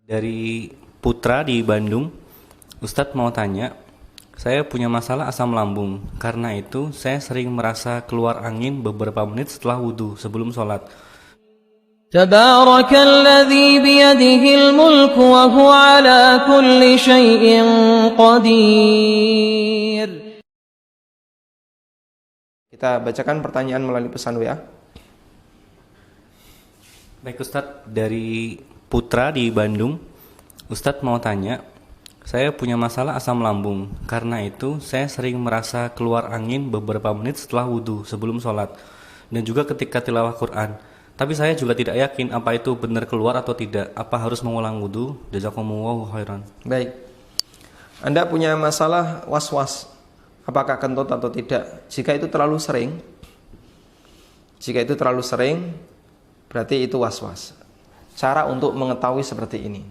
Dari Putra di Bandung. Ustadz mau tanya, saya punya masalah asam lambung. Karena itu saya sering merasa keluar angin beberapa menit setelah wudhu sebelum sholat. تبارك الذي بيده الملك وهو على كل شيء قدير. Kita bacakan pertanyaan melalui pesan WA. Baik Ustadz, dari Putra di Bandung. Ustadz mau tanya, saya punya masalah asam lambung. Karena itu saya sering merasa keluar angin beberapa menit setelah wudhu sebelum sholat. Dan juga ketika tilawah Quran. Tapi saya juga tidak yakin apa itu benar keluar atau tidak. Apa harus mengulang wudhu? Jazakumullahu khairan. Baik. Anda punya masalah was-was, apakah kentut atau tidak? Jika itu terlalu sering, berarti itu was-was. Cara untuk mengetahui seperti ini.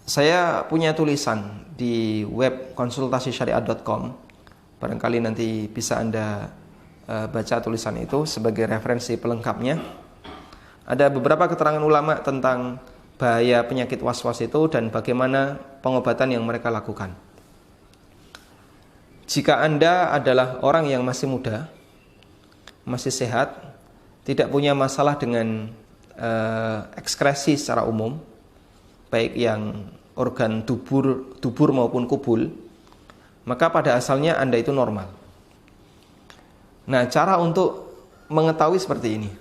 Saya punya tulisan di web konsultasisyariat.com. Barangkali nanti bisa Anda baca tulisan itu sebagai referensi pelengkapnya. Ada beberapa keterangan ulama tentang bahaya penyakit was-was itu dan bagaimana pengobatan yang mereka lakukan. Jika Anda adalah orang yang masih muda, masih sehat, tidak punya masalah dengan ekskresi secara umum, baik yang organ dubur maupun kubul, maka pada asalnya Anda itu normal. Nah, cara untuk mengetahui seperti ini,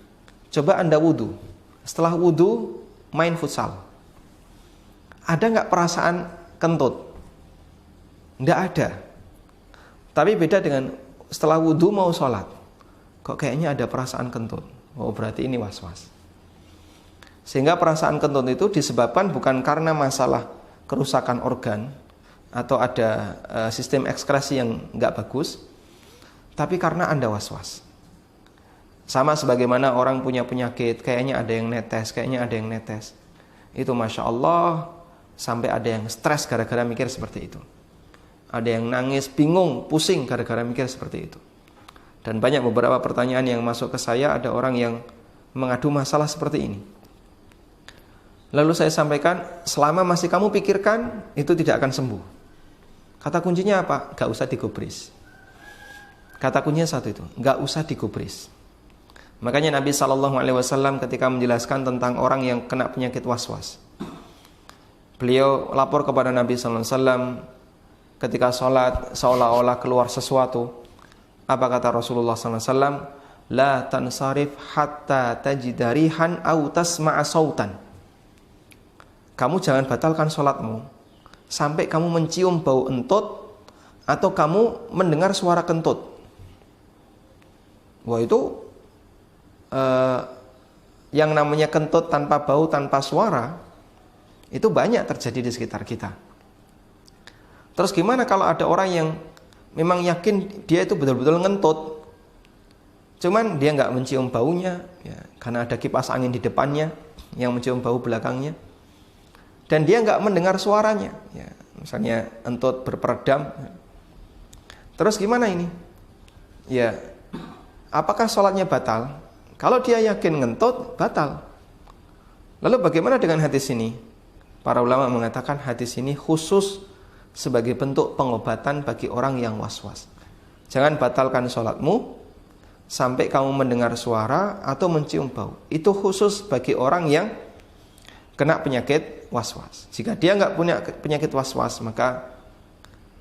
coba Anda wudhu. Setelah wudhu, main futsal. Ada nggak perasaan kentut? Nggak ada. Tapi beda dengan setelah wudhu mau sholat. Kok kayaknya ada perasaan kentut? Oh, berarti ini was-was. Sehingga perasaan kentut itu disebabkan bukan karena masalah kerusakan organ atau ada sistem ekskresi yang nggak bagus, tapi karena Anda was-was. Sama sebagaimana orang punya penyakit, kayaknya ada yang netes. Itu Masya Allah, sampai ada yang stres gara-gara mikir seperti itu. Ada yang nangis, bingung, pusing gara-gara mikir seperti itu. Dan banyak beberapa pertanyaan yang masuk ke saya, ada orang yang mengadu masalah seperti ini. Lalu saya sampaikan, selama masih kamu pikirkan, itu tidak akan sembuh. Kata kuncinya apa? Gak usah digubris. Kata kuncinya satu itu, nggak usah digubris. Makanya Nabi SAW ketika menjelaskan tentang orang yang kena penyakit was-was, beliau lapor kepada Nabi SAW ketika sholat seolah-olah keluar sesuatu. Apa kata Rasulullah SAW? La tansarif hatta tajidarihan au tasma'a sautan. Kamu jangan batalkan sholatmu sampai kamu mencium bau entut atau kamu mendengar suara kentut. Wah, itu yang namanya kentut tanpa bau, tanpa suara, itu banyak terjadi di sekitar kita. Terus gimana kalau ada orang yang memang yakin dia itu betul-betul ngentut, cuman dia nggak mencium baunya, ya, karena ada kipas angin di depannya yang mencium bau belakangnya, dan dia nggak mendengar suaranya, ya, misalnya entut berperedam. Terus gimana ini? Ya, apakah sholatnya batal? Kalau dia yakin ngentut, batal. Lalu bagaimana dengan hadis ini? Para ulama mengatakan hadis ini khusus sebagai bentuk pengobatan bagi orang yang was-was. Jangan batalkan sholatmu sampai kamu mendengar suara atau mencium bau. Itu khusus bagi orang yang kena penyakit was-was. Jika dia nggak punya penyakit was-was, maka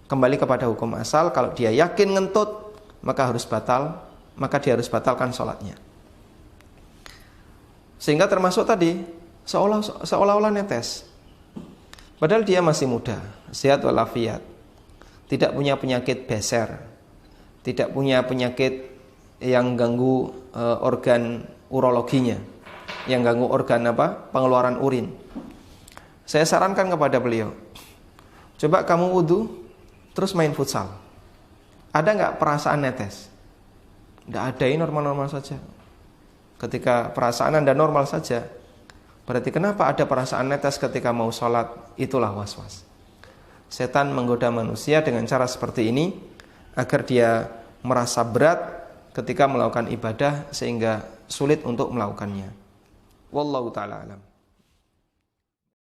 kembali kepada hukum asal. Kalau dia yakin ngentut, maka dia harus batalkan sholatnya. Sehingga termasuk tadi seolah-olah netes. Padahal dia masih muda, sehat walafiat, tidak punya penyakit beser, tidak punya penyakit yang ganggu organ urologinya, yang ganggu organ pengeluaran urin. Saya sarankan kepada beliau, coba kamu wudhu terus main futsal. Ada nggak perasaan netes? Nggak ada, ini normal-normal saja. Ketika perasaan Anda normal saja, berarti kenapa ada perasaan netes ketika mau sholat? Itulah was-was. Setan menggoda manusia dengan cara seperti ini agar dia merasa berat ketika melakukan ibadah sehingga sulit untuk melakukannya. Wallahu taala alam.